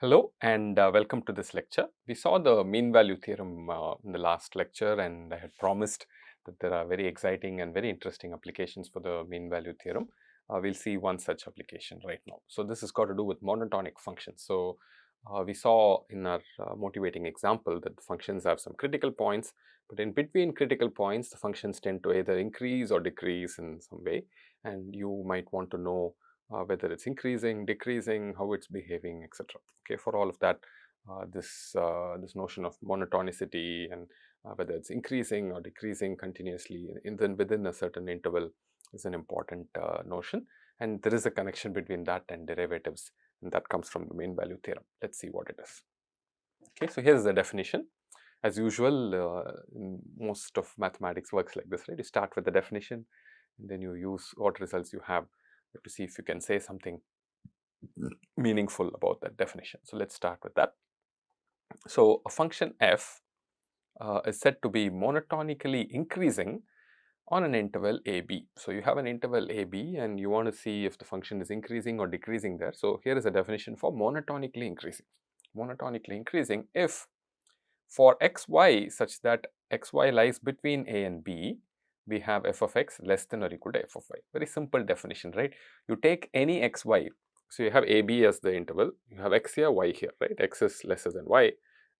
Hello and welcome to this lecture. We saw the mean value theorem in the last lecture, and I had promised that there are very exciting and very interesting applications for the mean value theorem. We'll see one such application right now. So this has got to do with monotonic functions. So we saw in our motivating example that the functions have some critical points, but in between critical points the functions tend to either increase or decrease in some way, and you might want to know whether it's increasing, decreasing, how it's behaving, etc. Okay, for all of that, this notion of monotonicity and whether it's increasing or decreasing continuously within a certain interval is an important notion, and there is a connection between that and derivatives, and that comes from the mean value theorem. Let's see what it is. Okay, so here's the definition. As usual, most of mathematics works like this, right? You start with the definition, and then you use what results you have to see if you can say something meaningful about that definition. So let's start with that. So a function f is said to be monotonically increasing on an interval AB. So you have an interval AB and you want to see if the function is increasing or decreasing there. So here is a definition for monotonically increasing. Monotonically increasing if for xy such that xy lies between a and b, we have f of x less than or equal to f of y. Very simple definition, right? You take any xy. So you have AB as the interval, you have x here, y here, right? X is lesser than y.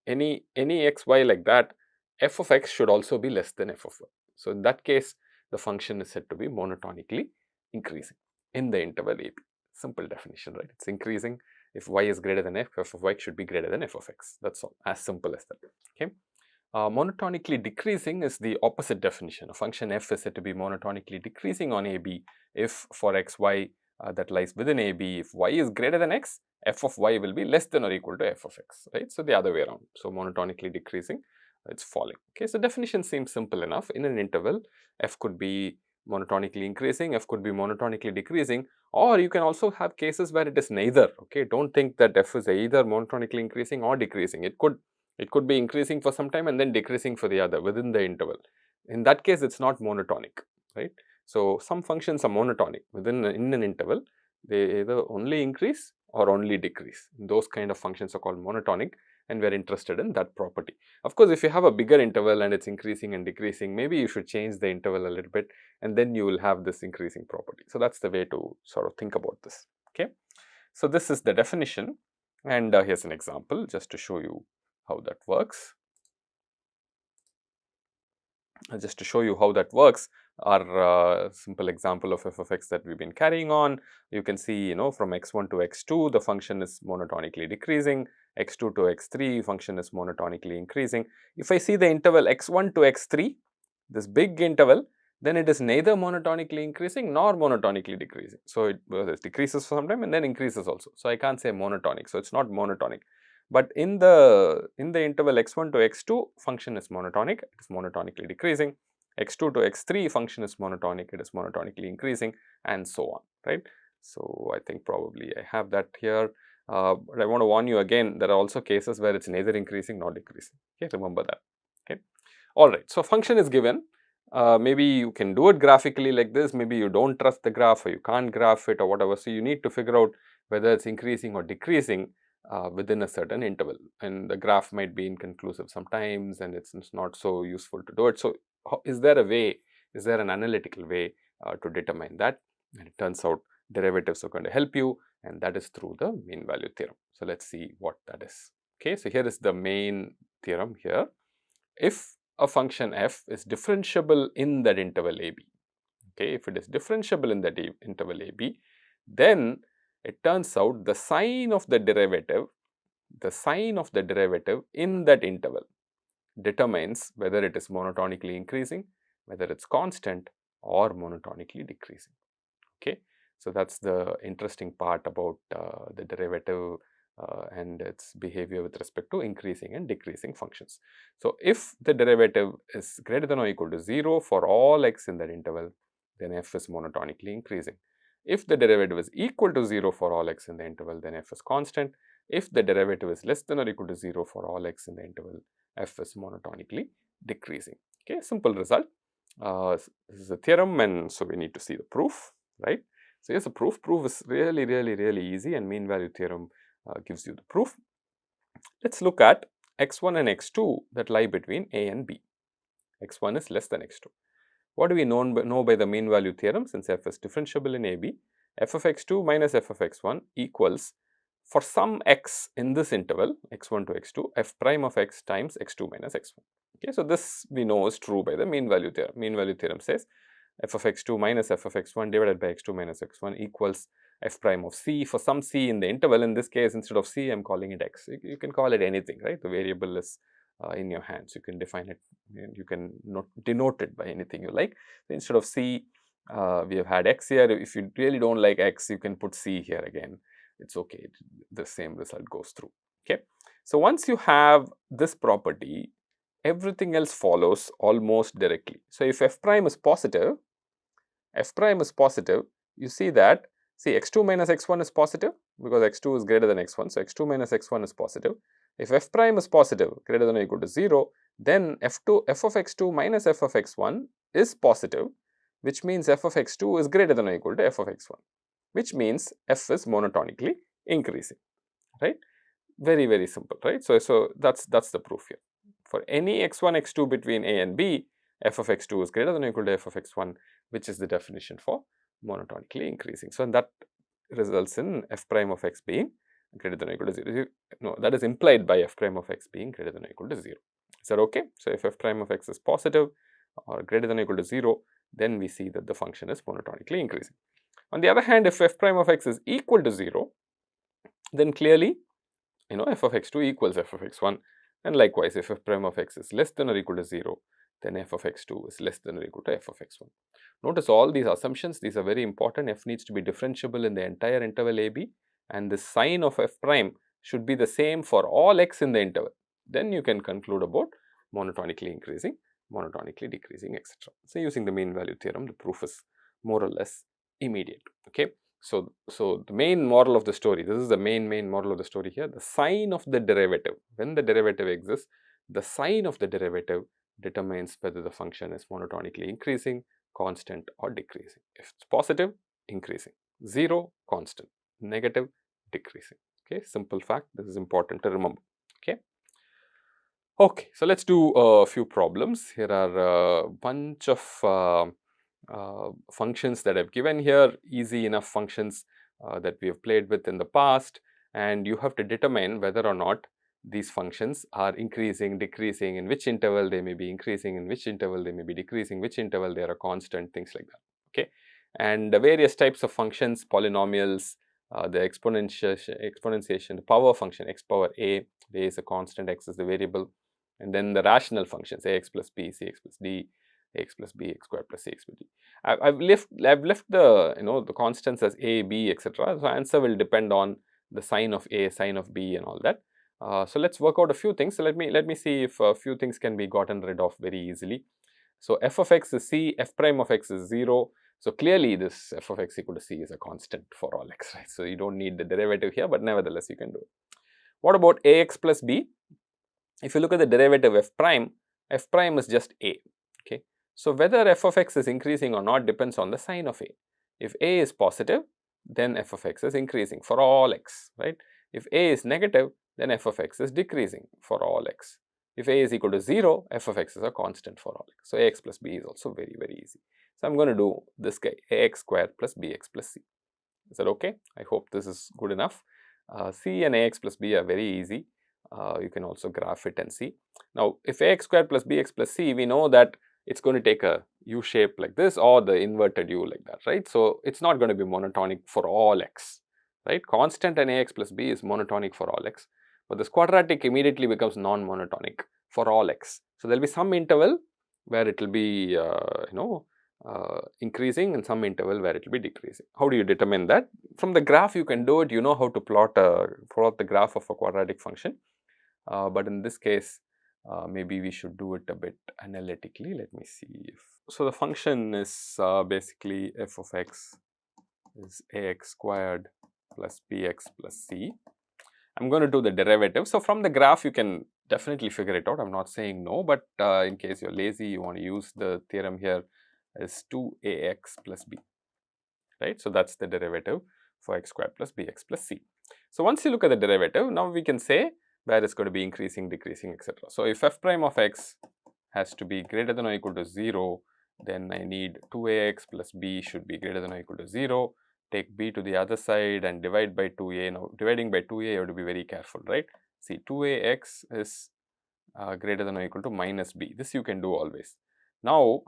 Any xy like that, f of x should also be less than f of y. So in that case, the function is said to be monotonically increasing in the interval AB. Simple definition, right? It's increasing. If y is greater than f, f of y should be greater than f of x. That's all, as simple as that. Okay. Monotonically decreasing is the opposite definition. A function f is said to be monotonically decreasing on AB if for xy that lies within AB, if y is greater than x, f of y will be less than or equal to f of x, right? So the other way around. So monotonically decreasing, it's falling. Okay, so definition seems simple enough. In an interval, f could be monotonically increasing, f could be monotonically decreasing, or you can also have cases where it is neither. Okay, don't think that f is either monotonically increasing or decreasing. It could be increasing for some time and then decreasing for the other within the interval. In that case, it's not monotonic, right? So some functions are monotonic in an interval. They either only increase or only decrease. Those kind of functions are called monotonic, and we're interested in that property. Of course, if you have a bigger interval and it's increasing and decreasing, maybe you should change the interval a little bit, and then you will have this increasing property. So that's the way to sort of think about this. Okay, so this is the definition, and here's an example just to show you how that works. Just to show you how that works, our simple example of f of x that we've been carrying on, you can see, from x1 to x2, the function is monotonically decreasing, x2 to x3, function is monotonically increasing. If I see the interval x1 to x3, this big interval, then it is neither monotonically increasing nor monotonically decreasing. So it decreases for some time and then increases also. So I can't say monotonic. So it's not monotonic. But in the interval x1 to x2, function is monotonic, it is monotonically decreasing. x2 to x3, function is monotonic, it is monotonically increasing, and so on, right? So I think probably I have that here. But I want to warn you again, there are also cases where it's neither increasing nor decreasing. Okay, remember that. Okay. All right. So function is given. Maybe you can do it graphically like this. Maybe you don't trust the graph, or you can't graph it, or whatever. So you need to figure out whether it's increasing or decreasing within a certain interval, and the graph might be inconclusive sometimes, and it's not so useful to do it. So is there a way, is there an analytical way to determine that? And it turns out derivatives are going to help you, and that is through the mean value theorem. So let's see what that is. Okay, so here is the main theorem here. If a function f is differentiable in that interval AB, okay, if it is differentiable in that interval AB, then it turns out the sign of the derivative in that interval determines whether it is monotonically increasing, whether it's constant, or monotonically decreasing. Okay, so that's the interesting part about the derivative and its behavior with respect to increasing and decreasing functions. So if the derivative is greater than or equal to 0 for all x in that interval, then f is monotonically increasing. If the derivative is equal to 0 for all x in the interval, then f is constant. If the derivative is less than or equal to 0 for all x in the interval, f is monotonically decreasing. Okay, simple result. This is a theorem, and so we need to see the proof, right? So here's a proof. Proof is really easy, and mean value theorem gives you the proof. Let us look at x1 and x2 that lie between a and b. x1 is less than x2. What do we know by the mean value theorem? Since f is differentiable in AB, f of x2 minus f of x1 equals, for some x in this interval x1 to x2, f prime of x times x2 minus x1. Okay, so this we know is true by the mean value theorem. Mean value theorem says f of x2 minus f of x1 divided by x2 minus x1 equals f prime of c for some c in the interval. In this case, instead of c, I am calling it x. You can call it anything, right? The variable is in your hands. You can define it, and you can denote it by anything you like. So instead of c, we have had x here. If you really don't like x, you can put c here again. It's okay. The same result goes through. Okay. So once you have this property, everything else follows almost directly. So if f prime is positive, you see that, see, x2 minus x1 is positive because x2 is greater than x1. So x2 minus x1 is positive. If f prime is positive, greater than or equal to 0, then f of x2 minus f of x1 is positive, which means f of x2 is greater than or equal to f of x1, which means f is monotonically increasing, right? Very, very simple, right? So that's the proof here. For any x1, x2 between a and b, f of x2 is greater than or equal to f of x1, which is the definition for monotonically increasing. So that results in f prime of x being greater than or equal to 0. No, that is implied by f prime of x being greater than or equal to 0. Is that okay? So if f prime of x is positive or greater than or equal to 0, then we see that the function is monotonically increasing. On the other hand, if f prime of x is equal to 0, then clearly, f of x2 equals f of x1, and likewise if f prime of x is less than or equal to 0, then f of x2 is less than or equal to f of x1. Notice all these assumptions, these are very important. F needs to be differentiable in the entire interval AB, and the sign of f prime should be the same for all x in the interval. Then you can conclude about monotonically increasing, monotonically decreasing, etc. So using the mean value theorem, the proof is more or less immediate. Okay. So the main moral of the story, this is the main moral of the story here. The sign of the derivative, when the derivative exists, the sign of the derivative determines whether the function is monotonically increasing, constant, or decreasing. If it's positive, increasing; 0, constant; negative, decreasing. Okay, simple fact. This is important to remember. Okay. Okay, so let's do a few problems. Here are a bunch of functions that I've given here, easy enough functions that we have played with in the past, and you have to determine whether or not these functions are increasing, decreasing, in which interval they may be increasing, in which interval they may be decreasing, which interval they are a constant, things like that. Okay, and the various types of functions, polynomials, the exponentiation, the power function, x power a is a constant, x is the variable, and then the rational functions, ax plus b, cx plus d, ax plus b, x squared plus cx plus d. I've left the the constants as a, b, etc. So answer will depend on the sign of a, sign of b, and all that. So let's work out a few things. So let me see if a few things can be gotten rid of very easily. So f of x is c, f prime of x is 0. So clearly this f of x equal to c is a constant for all x, right? So you don't need the derivative here, but nevertheless you can do it. What about ax plus b? If you look at the derivative f prime is just a. Okay. So whether f of x is increasing or not depends on the sign of a. If a is positive, then f of x is increasing for all x, right? If a is negative, then f of x is decreasing for all x. If a is equal to 0, f of x is a constant for all x. So ax plus b is also very, very easy. So I'm going to do this guy, ax squared plus bx plus c. Is that okay? I hope this is good enough. C and ax plus b are very easy. You can also graph it and see. Now, if ax squared plus bx plus c, we know that it's going to take a u shape like this or the inverted u like that, right? So it's not going to be monotonic for all x, right? Constant and ax plus b is monotonic for all x, but this quadratic immediately becomes non-monotonic for all x. So there'll be some interval where it will be increasing and some interval where it will be decreasing. How do you determine that? From the graph you can do it. You know how to plot the graph of a quadratic function. But in this case, maybe we should do it a bit analytically. Let me see if so. The function is basically f of x is ax squared plus bx plus c. I'm going to do the derivative. So from the graph, you can definitely figure it out. I'm not saying no, but in case you're lazy, you want to use the theorem here is 2ax plus b, right? So that's the derivative for x squared plus bx plus c. So once you look at the derivative, now we can say where it's going to be increasing, decreasing, etc. So, if f prime of x has to be greater than or equal to 0, then I need 2ax plus b should be greater than or equal to 0. Take b to the other side and divide by 2a. Now, dividing by 2a, you have to be very careful, right? See, 2ax is greater than or equal to minus b. This you can do always. Now,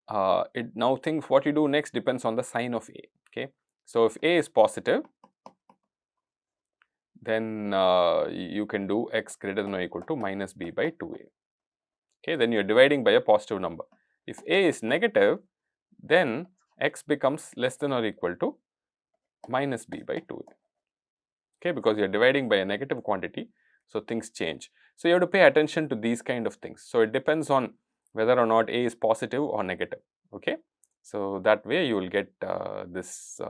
now things what you do next depends on the sign of a. Okay, so if a is positive, then you can do x greater than or equal to minus b by 2a. Okay, then you are dividing by a positive number. If a is negative, then x becomes less than or equal to minus b by 2a. Okay, because you are dividing by a negative quantity, so things change. So, you have to pay attention to these kind of things. So, it depends on whether or not a is positive or negative. Okay, so that way you will get this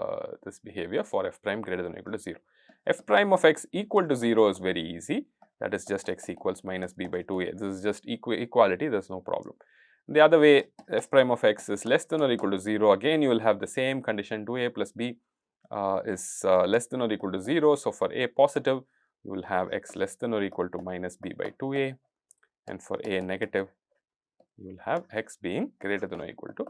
behavior for f prime greater than or equal to 0. F prime of x equal to 0 is very easy. That is just x equals minus b by 2a. This is just equality. There is no problem. The other way, f prime of x is less than or equal to 0. Again, you will have the same condition, 2a plus b is less than or equal to 0. So, for a positive, you will have x less than or equal to minus b by 2a, and for a negative, you will have x being greater than or equal to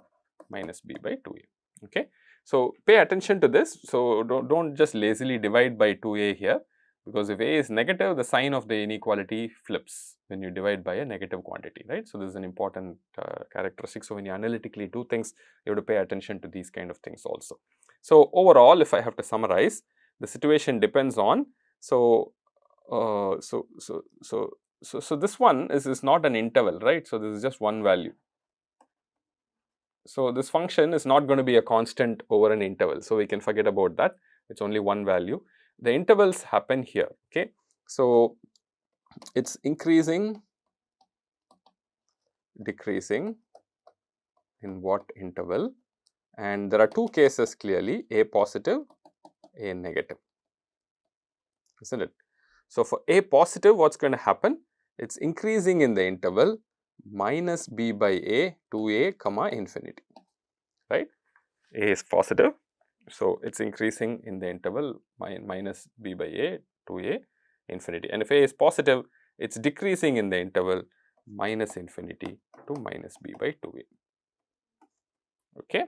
minus b by 2a. Okay. So, pay attention to this. So, don't just lazily divide by 2a here, because if a is negative, the sign of the inequality flips when you divide by a negative quantity, right. So, this is an important characteristic. So, when you analytically do things, you have to pay attention to these kind of things also. So, overall, if I have to summarize, the situation depends on, so this one is not an interval, right. So, this is just one value. So, this function is not going to be a constant over an interval. So, we can forget about that. It is only one value. The intervals happen here. Okay. So, it is increasing, decreasing in what interval, and there are two cases clearly, a positive, a negative, isn't it? So, for a positive, what is going to happen? It is increasing in the interval minus b by a to a comma infinity, right. A is positive. So, it is increasing in the interval minus b by a to a infinity, and if a is positive, it is decreasing in the interval minus infinity to minus b by 2a. Okay.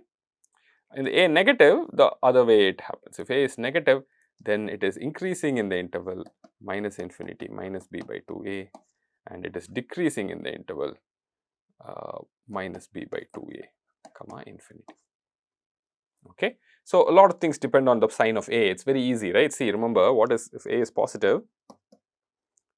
In the a negative, the other way it happens. If a is negative, then it is increasing in the interval minus infinity minus b by 2a, and it is decreasing in the interval minus b by 2a comma infinity. Okay. So, a lot of things depend on the sign of a. It is very easy, right. See, remember, what is, if a is positive,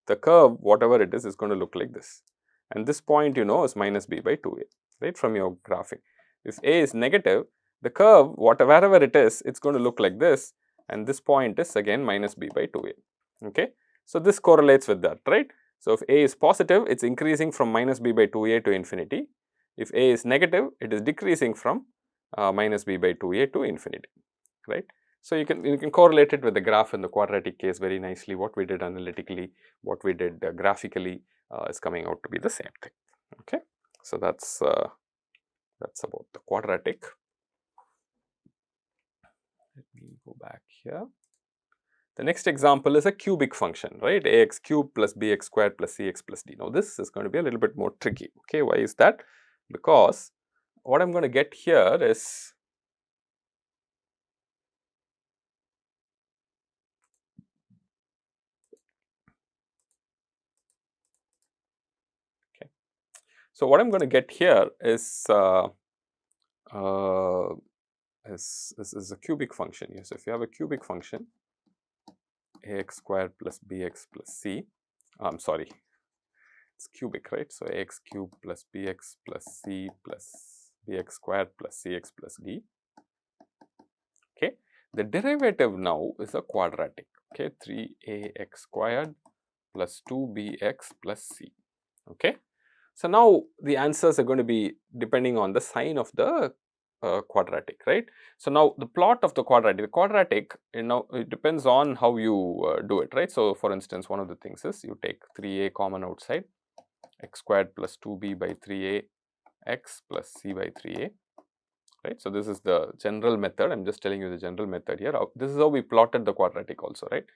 the curve whatever it is going to look like this, and this point you know is minus b by 2a, right, from your graphing. If a is negative, the curve wherever it is going to look like this, and this point is again minus b by 2a. Okay. So, this correlates with that, right. So, if a is positive, it is increasing from minus b by 2a to infinity. If a is negative, it is decreasing from minus b by 2a to infinity, right. So, you can correlate it with the graph in the quadratic case very nicely. What we did analytically, what we did graphically is coming out to be the same thing. Okay. So, that's about the quadratic. Let me go back here. The next example is a cubic function, right, ax cube plus bx squared plus cx plus d. Now, this is going to be a little bit more tricky. Okay. Why is that? Because what I am going to get here is, so what I am going to get here is a cubic function. Yes, if you have a cubic function, ax squared plus bx plus c, I'm sorry, it's cubic, right. So, ax cube plus bx plus c plus bx squared plus cx plus d. Okay. The derivative now is a quadratic. Okay, 3ax squared plus 2bx plus c. Okay. So, now the answers are going to be depending on the sign of the quadratic, right. So, now the plot of the quadratic, it depends on how you do it, right. So, for instance, one of the things is you take 3a common outside, x squared plus 2b by 3a x plus c by 3a, right. So, this is the general method. I am just telling you the general method here. This is how we plotted the quadratic also, right.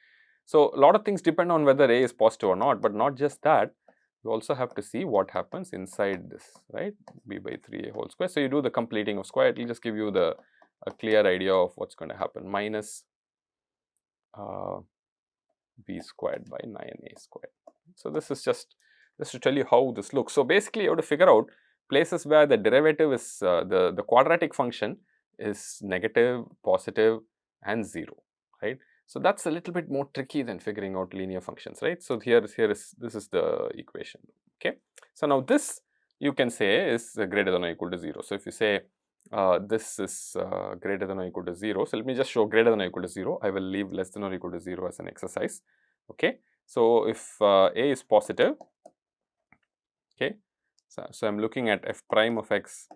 So, a lot of things depend on whether A is positive or not, but not just that, you also have to see what happens inside this, right, b by 3a whole square. So, you do the completing of square, it will just give you a clear idea of what is going to happen, minus b squared by 9a squared. So, this is just to tell you how this looks. So, basically you have to figure out places where the derivative is the quadratic function is negative, positive and 0, right. So, that is a little bit more tricky than figuring out linear functions, right. So, this is the equation, okay. So, now this you can say is greater than or equal to 0. So, if you say this is greater than or equal to 0. So, let me just show greater than or equal to 0. I will leave less than or equal to 0 as an exercise, okay. So, if A is positive, okay, so I am looking at f prime of x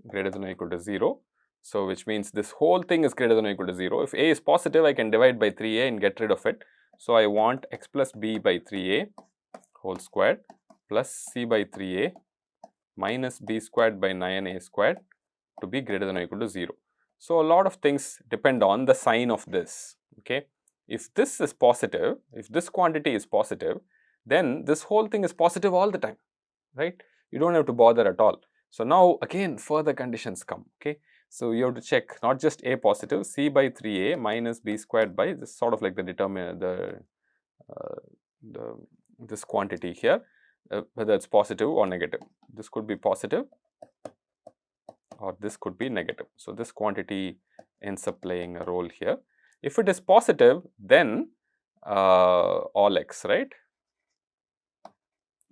greater than or equal to 0. So, which means this whole thing is greater than or equal to 0. If A is positive, I can divide by 3a and get rid of it. So, I want x plus b by 3a whole squared plus c by 3a minus b squared by 9a squared to be greater than or equal to 0. So, a lot of things depend on the sign of this, okay. If this is positive, if this quantity is positive, then this whole thing is positive all the time, right. You do not have to bother at all. So, now again further conditions come, okay. So, you have to check not just a positive, c by 3a minus b squared by this sort of like the determine this quantity here, whether it is positive or negative. This could be positive or this could be negative. So, this quantity ends up playing a role here. If it is positive, then all x, right,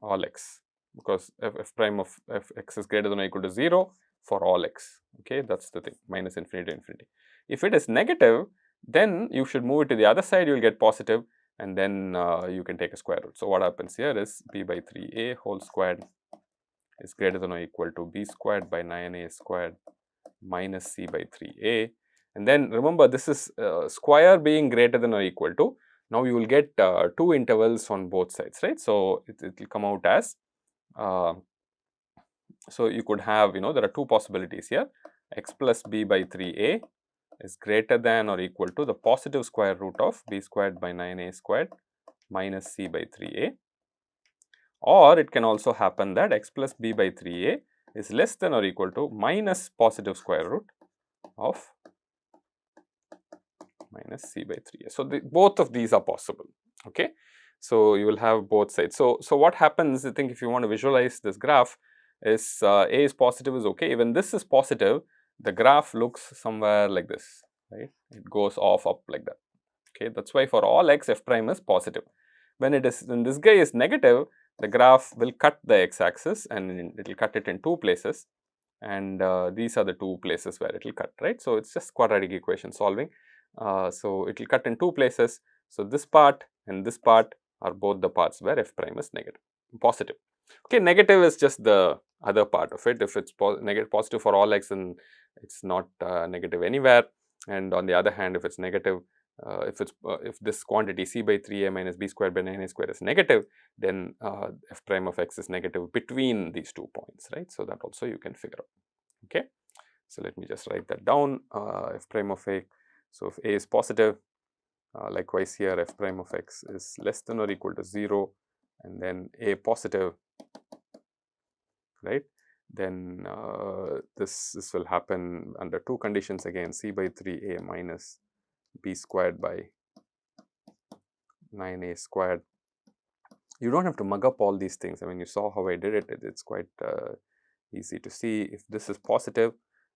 all x, because f prime of f(x) is greater than or equal to 0 for all x, okay, that is the thing, minus infinity to infinity. If it is negative, then you should move it to the other side, you will get positive, and then you can take a square root. So, what happens here is b by 3a whole squared is greater than or equal to b squared by 9a squared minus c by 3a, and then remember this is square being greater than or equal to, now you will get two intervals on both sides, right. So, it will come out as so you could have, there are two possibilities here, x plus b by 3a is greater than or equal to the positive square root of b squared by 9a squared minus c by 3a, or it can also happen that x plus b by 3a is less than or equal to minus positive square root of minus c by 3a. So, both of these are possible, okay. So, you will have both sides. So, what happens, I think if you want to visualize this graph is a is positive is okay, when this is positive, the graph looks somewhere like this, right, it goes off up like that, okay. That is why for all x f prime is positive. When this guy is negative, the graph will cut the x axis and it will cut it in two places, and these are the two places where it will cut, right. So, it is just quadratic equation solving. So, it will cut in two places. So, this part and this part are both the parts where f prime is positive. Okay, negative is just the other part of it. If it is positive for all x, then it is not negative anywhere, and on the other hand, if it is negative, if this quantity c by 3a minus b squared by 9a squared is negative, then f prime of x is negative between these 2 points, right. So, that also you can figure out, okay. So, let me just write that down, f prime of a. So, if a is positive, likewise here f prime of x is less than or equal to 0, and then a positive, right, then this will happen under two conditions again, c by 3a minus b squared by 9a squared. You do not have to mug up all these things. I mean, you saw how I did it, it is quite easy to see. If this is positive,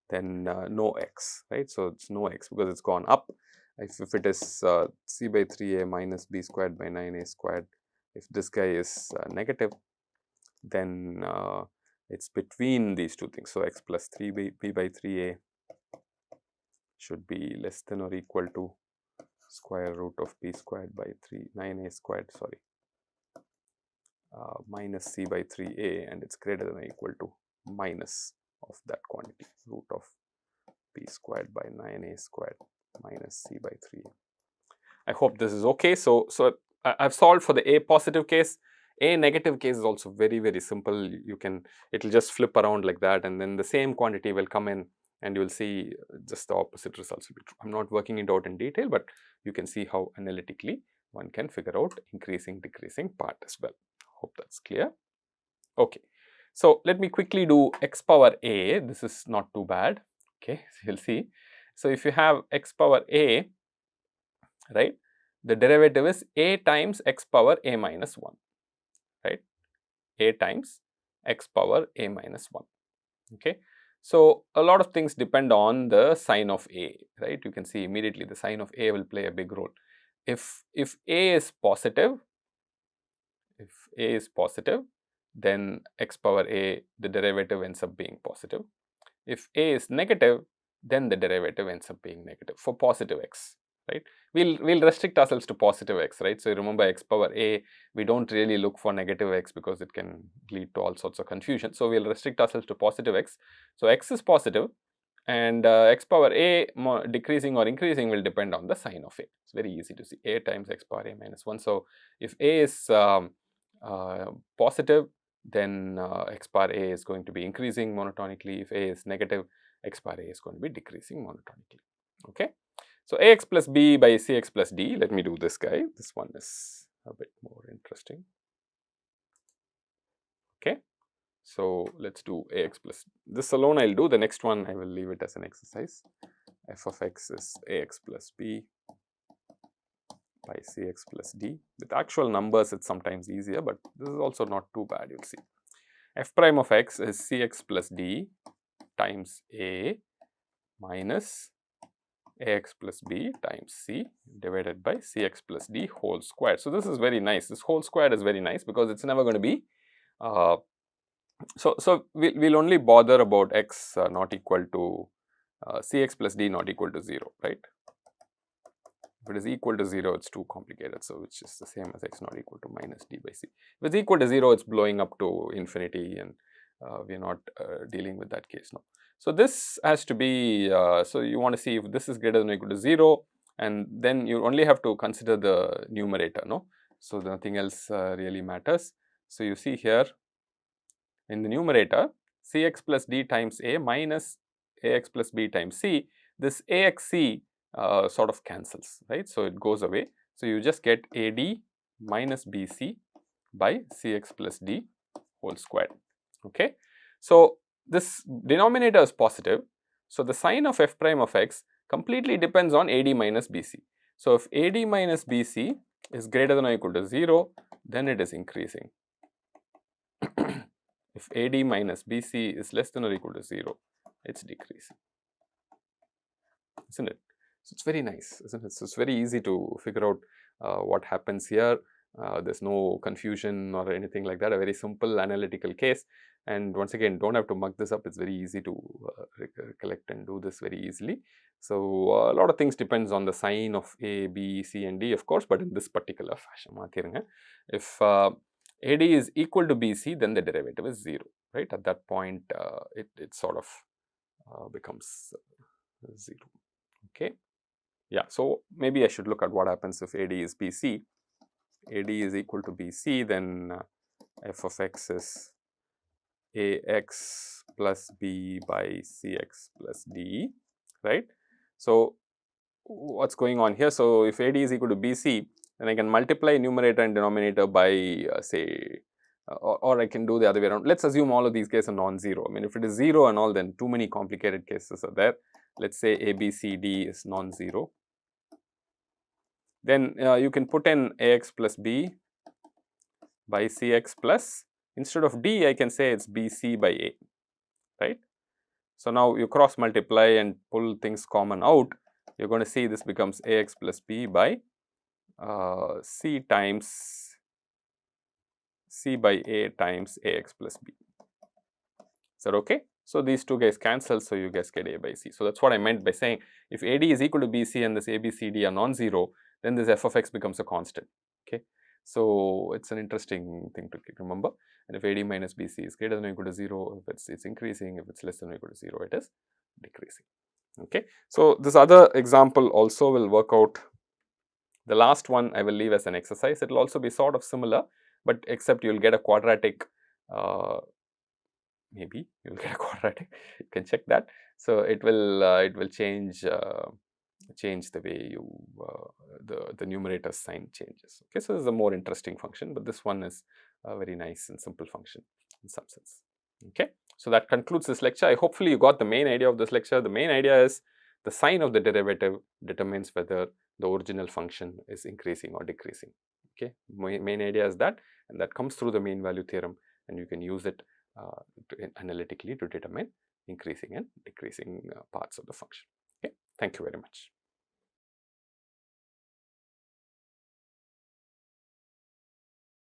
then no x, right. So, it is no x because it has gone up. If it is c by 3a minus b squared by 9a squared, if this guy is negative, then it is between these two things. So, x plus 3b by 3a should be less than or equal to square root of b squared by 9a squared, sorry, minus c by 3a, and it is greater than or equal to minus of that quantity, root of b squared by 9a squared minus c by 3a. I hope this is okay. So, I have solved for the a positive case. A negative case is also very, very simple. It will just flip around like that, and then the same quantity will come in, and you will see just the opposite results will be true. I am not working it out in detail, but you can see how analytically one can figure out increasing decreasing part as well. Hope that's clear. Okay, so let me quickly do x power a. This is not too bad. Okay, so you'll see. So if you have x power a, right, the derivative is a times x power a minus 1, right, a times x power a minus 1. Okay, so a lot of things depend on the sign of a, right. You can see immediately the sign of a will play a big role. If a is positive, then x power a, the derivative ends up being positive. If a is negative, then the derivative ends up being negative for positive x, right. We'll restrict ourselves to positive x, right. So remember, x power a, we don't really look for negative x because it can lead to all sorts of confusion. So we'll restrict ourselves to positive x. So x is positive, and x power a decreasing or increasing will depend on the sign of a. It's very easy to see, a times x power a minus 1. So if a is positive, then x power a is going to be increasing monotonically. If a is negative, x power a is going to be decreasing monotonically. Okay, so ax plus b by cx plus d. Let me do this guy. This one is a bit more interesting. Okay, so let's do ax plus, this alone I'll do. The next one I will leave it as an exercise. F of x is ax plus b by cx plus d. With actual numbers it's sometimes easier, but this is also not too bad. You'll see f prime of x is cx plus d times a minus ax plus b times c divided by cx plus d whole squared. So this is very nice. This whole squared is very nice because it's never going to be so we'll only bother about x not equal to cx plus d not equal to 0, right. If it is equal to 0, it's too complicated. So which is the same as x not equal to minus d by c. If it's equal to 0, it's blowing up to infinity, and we're not dealing with that case now. So this has to be, so you want to see if this is greater than or equal to 0, and then you only have to consider the numerator, no. So nothing else really matters. So you see here in the numerator, cx plus d times a minus ax plus b times c, this axc sort of cancels, right. So it goes away. So you just get ad minus bc by cx plus d whole squared. Okay, so this denominator is positive. So the sign of f prime of x completely depends on ad minus bc. So if ad minus bc is greater than or equal to 0, then it is increasing. If ad minus bc is less than or equal to 0, it's decreasing, isn't it? So it's very nice, isn't it? So it's very easy to figure out what happens here. There's no confusion or anything like that. A very simple analytical case. And once again, don't have to mug this up. It's very easy to recollect and do this very easily. So a lot of things depends on the sign of A, B, C and D, of course, but in this particular fashion, if AD is equal to BC, then the derivative is 0, right? At that point, it sort of becomes 0. Okay. Yeah, so maybe I should look at what happens if AD is BC. AD is equal to BC, then f of x is ax plus b by cx plus d, right? So what's going on here? So if AD is equal to BC, then I can multiply numerator and denominator by say, or I can do the other way around. Let's assume all of these cases are non-zero. I mean, if it is 0 and all, then too many complicated cases are there. Let's say ABCD is non-zero. Then you can put in ax plus b by cx plus, instead of d, I can say it's bc by a, right? So now you cross multiply and pull things common out. You're going to see this becomes ax plus b by c times c by a times ax plus b. Is that okay? So these two guys cancel, so you guys get a by c. So that's what I meant by saying if AD is equal to BC and this ABCD are non-zero, then this f of x becomes a constant. Okay, so it's an interesting thing to remember. And if AD minus BC is greater than or equal to 0, if it's increasing. If it's less than or equal to 0, it is decreasing. Okay, so this other example also will work out. The last one I will leave as an exercise. It will also be sort of similar, but except you will get a quadratic. Maybe you will get a quadratic. You can check that. So it will change the way you the numerator sign changes. Okay, so this is a more interesting function, but this one is a very nice and simple function in some sense. Okay, so that concludes this lecture. I hopefully you got the main idea of this lecture. The main idea is the sign of the derivative determines whether the original function is increasing or decreasing. Okay, main idea is that, and that comes through the mean value theorem, and you can use it analytically to determine increasing and decreasing parts of the function. Okay, thank you very much.